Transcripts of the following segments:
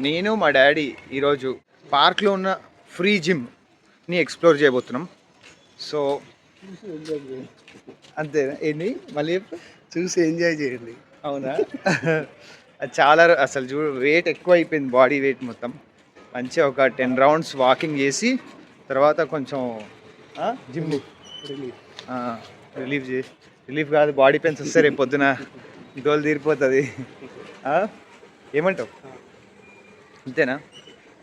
నేను మా డాడీ ఈరోజు పార్క్లో ఉన్న ఫ్రీ జిమ్ని ఎక్స్ప్లోర్ చేయబోతున్నాం. సో అంతేనా? ఏంటి మళ్ళీ చూసి ఎంజాయ్ చేయండి. అవునా? అది చాలా అసలు వెయిట్ ఎక్కువ అయిపోయింది, బాడీ వెయిట్ మొత్తం. మంచిగా ఒక 10 రౌండ్స్ వాకింగ్ చేసి తర్వాత కొంచెం జిమ్ రిలీఫ్ చేసి రిలీఫ్ కాదు, బాడీ పెయిన్స్ వస్తే రేపు పొద్దున డోలు తీరిపోతుంది. ఏమంటావు? అంతేనా?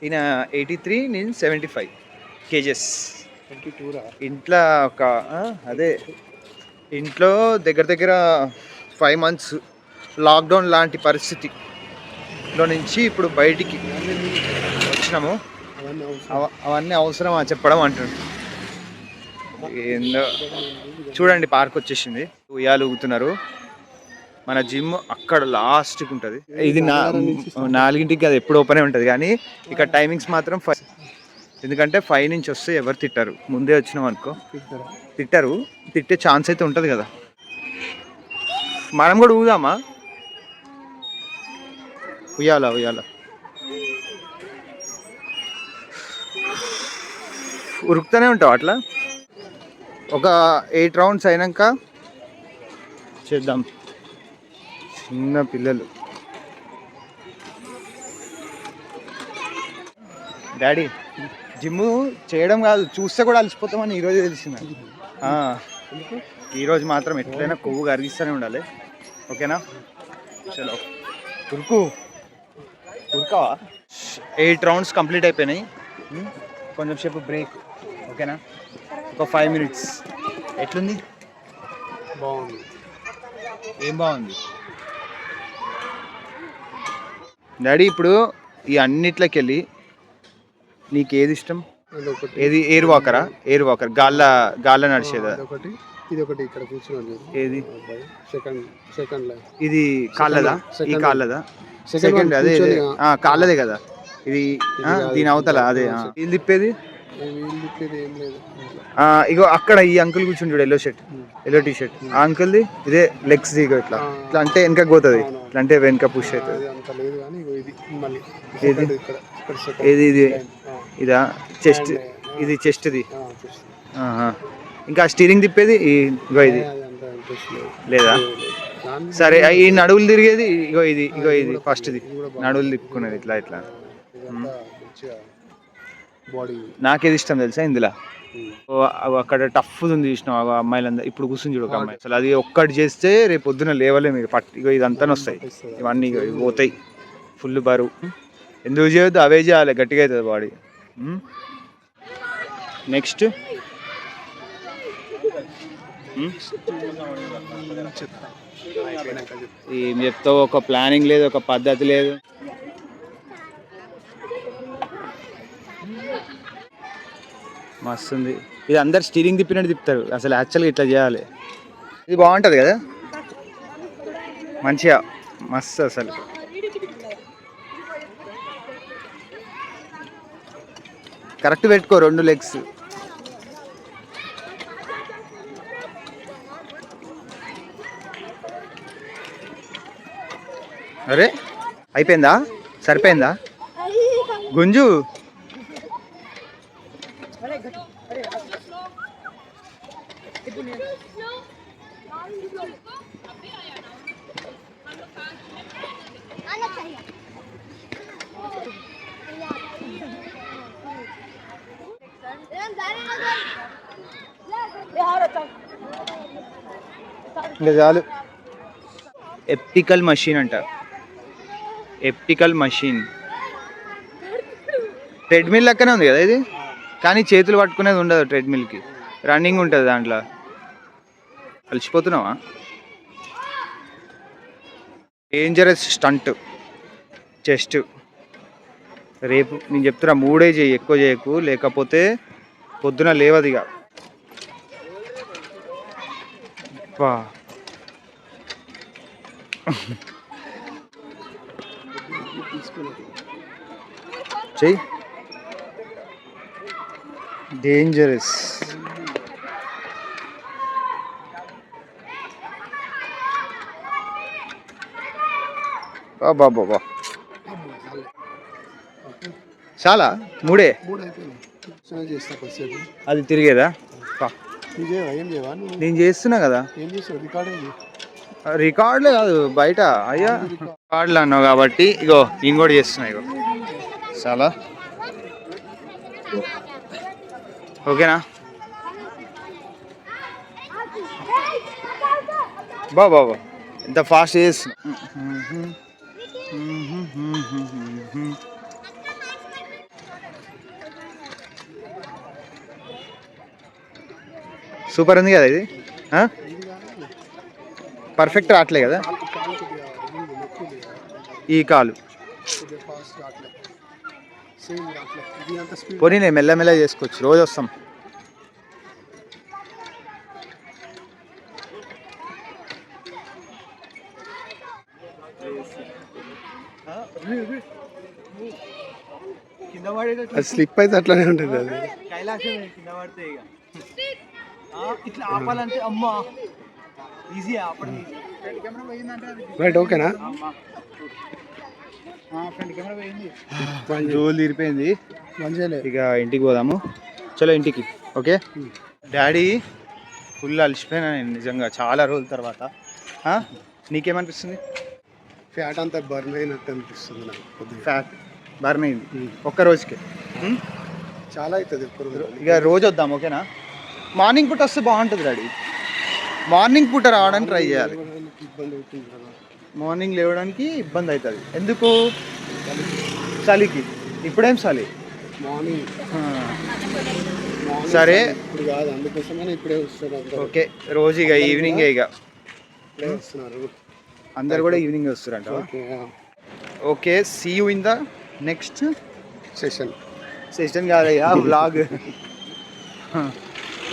ఈయన 83, నేను 75 kgs. ఇంట్లో ఒక అదే ఇంట్లో దగ్గర దగ్గర 5 months లాక్డౌన్ లాంటి పరిస్థితిలో నుంచి ఇప్పుడు బయటికి వచ్చినాము. అవన్నీ అవసరమా చెప్పడం అంటాడు. ఏందో చూడండి, పార్క్ వచ్చేసింది, ఉయ్యాలు ఊగుతున్నారు. మన జిమ్ అక్కడ లాస్ట్కి ఉంటుంది. ఇది 4ంటికి అది ఎప్పుడు ఓపెన్ ఉంటుంది, కానీ ఇక్కడ టైమింగ్స్ మాత్రం 5. ఎందుకంటే 5 నుంచి వస్తే ఎవరు తిట్టారు, ముందే వచ్చినాం అనుకో తిట్టారు. తిట్టే ఛాన్స్ అయితే ఉంటుంది కదా. మనం కూడా ఊదామా? ఉయ్యాల ఉరుకుతూనే ఉంటావు అట్లా. ఒక 8 rounds అయినాక చేద్దాం. చిన్న పిల్లలు. డాడీ జిమ్ చేయడం కాదు, చూస్తే కూడా అలసిపోతామని ఈరోజే తెలిసింది. ఈరోజు మాత్రం ఎట్లయినా కొవ్వు కరిగిస్తూనే ఉండాలి. ఓకేనా? చలో ఉరకావా? 8 rounds కంప్లీట్ అయిపోయినాయి. కొంచెం సేపు బ్రేక్. ఓకేనా? ఒక 5 minutes. ఎట్లుంది? బాగుంది. ఏం బాగుంది డాడీ? ఇప్పుడు ఈ అన్నిట్లోకి వెళ్ళి నీకు ఏది ఇష్టం? ఏది? ఎయిర్ వాకర్ గాల్ల నడిచేదా? ఇది ఒకటి ఇక్కడ కూర్చున్నాడు. ఏది? సెకండ్ ఇది కాళ్ళదా? ఈ కాళ్ళదా? సెకండ్ అదే కాళ్ళదే కదా ఇది. దీని అవతల అదే వీళ్ళు తిప్పేది. ఇగో అక్కడ ఈ అంకుల్ కూర్చుని చూడు, ఎల్లో టీ షర్ట్. ఆ అంకుల్ది ఇదే లెగ్స్ ఇగో ఇట్లా అంటే వెనక పోతుంది, ఇట్లా అంటే వెనక పుష్ అవుతుంది. ఏది ఇది? ఇదా చెస్ట్? ఇది చెస్ట్ది. ఇంకా స్టీరింగ్ తిప్పేది ఇగో ఇది లేదా? సరే, ఈ నడువులు తిరిగేది ఇగో ఇది ఫస్ట్ది. నడువులు తిప్పుకునేది ఇట్లా ఇట్లా. నాకేది ఇష్టం తెలుసా ఇందులో? అక్కడ టఫ్ ఉంది చూసినావు అమ్మాయిలందరూ. ఇప్పుడు కూర్చుని చూడు ఒక అమ్మాయి, అసలు అది ఒక్కటి చేస్తే రేపు పొద్దున లేవలే మీరు ఇగో ఇదంతా వస్తాయి, ఇవన్నీ ఇవి పోతాయి ఫుల్ బరువు. ఎందుకు చేయొద్దు? అవే చేయాలి, గట్టిగా అవుతుంది బాడీ. నెక్స్ట్ ఏం చెప్తావు? ఒక ప్లానింగ్ లేదు, ఒక పద్ధతి లేదు. మస్తుంది. ఇది అందరు స్టీరింగ్ తిప్పినట్టు తిప్పుతారు, అసలు యాక్చువల్గా ఇట్లా చేయాలి. ఇది బాగుంటుంది కదా, మంచిగా మస్తు. అసలు కరెక్ట్ పెట్టుకో 2 legs. అరే అయిపోయిందా? సరిపోయిందా గుంజు? ఇంకా చాలు. ఎప్టికల్ మషీన్ అంట, ఎప్టికల్ మషీన్. ట్రెడ్మిల్ లెక్కనే ఉంది కదా ఇది, కానీ చేతులు పట్టుకునేది ఉండదు ట్రెడ్మిల్కి, రన్నింగ్ ఉంటుంది దాంట్లో. అలసిపోతున్నావా? Dangerous stunt chest. రేపు నేను చెప్తున్నా 3 చేయి, ఎక్కువ చేయకు, లేకపోతే పొద్దున లేవదిగా. చెయ్యి. డేంజరస్. బాబా చాలా మూడే మూడు అయిపోయింది కూర్చొని చేస్తా కొద్దిసేపు అది తిరిగేదా నువ్వు చేయవా ఏం చేయవా నువ్వు నేను చేస్తున్నా కదా ఏం చేస్తావు రికార్డింగ్ రికార్డులే కాదు బయట అయ్యా రికార్డులు అన్నావు కాబట్టి ఇగో నేను కూడా చేస్తున్నా ఇగో చాలా ఓకేనా బాబా ఎంత ఫాస్ట్ చేస్తున్నా సూపర్ ఉంది కదా ఇది పర్ఫెక్ట్ రావట్లే కదా ఈ కాలు ఫాస్ట్ రావట్లే సేమ్ రావట్లే ఇది అంత స్పీడ్ పోనీ నేను మెల్లమెల్ల చేసుకోవచ్చు రోజు వస్తాం అది స్లిప్ అయితే అట్లానే ఉంటుంది అది ఇట్లా ఆపాలంటే అమ్మా ఈజీ రైట్ ఓకేనా రోజులు తీరిపోయింది మంచిగా ఇక ఇంటికి పోదాము చలో ఇంటికి ఓకే డాడీ ఫుల్ అలసిపోయినా నేను నిజంగా చాలా రోజుల తర్వాత నీకేమనిపిస్తుంది ఫ్యాట్ అంతా బర్న్ అయినట్టు అనిపిస్తుంది నాకు కొద్దిగా ఫ్యాట్ బర్న్ అయింది ఒక్క రోజుకి చాలా అవుతుంది ఒక్కరు ఇక రోజు వద్దాం ఓకేనా మార్నింగ్ పూట వస్తే బాగుంటుంది డాడీ మార్నింగ్ పూట రావడానికి ట్రై చేయాలి ఇబ్బంది అవుతుంది కదా మార్నింగ్ లేవడానికి ఇబ్బంది అవుతుంది ఎందుకు చలికి ఇప్పుడేం చలి మార్నింగ్ సరే ఇప్పుడు కాదు అందుకోసమే ఇప్పుడే వస్తున్నారు ఓకే రోజు ఇక ఈవినింగే ఇక ఇప్పుడే వస్తున్నారు అందరు కూడా ఈవినింగ్ వస్తారంట okay okay see you in the next session session కాదయ్యా వ్లాగ్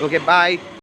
ఓకే బాయ్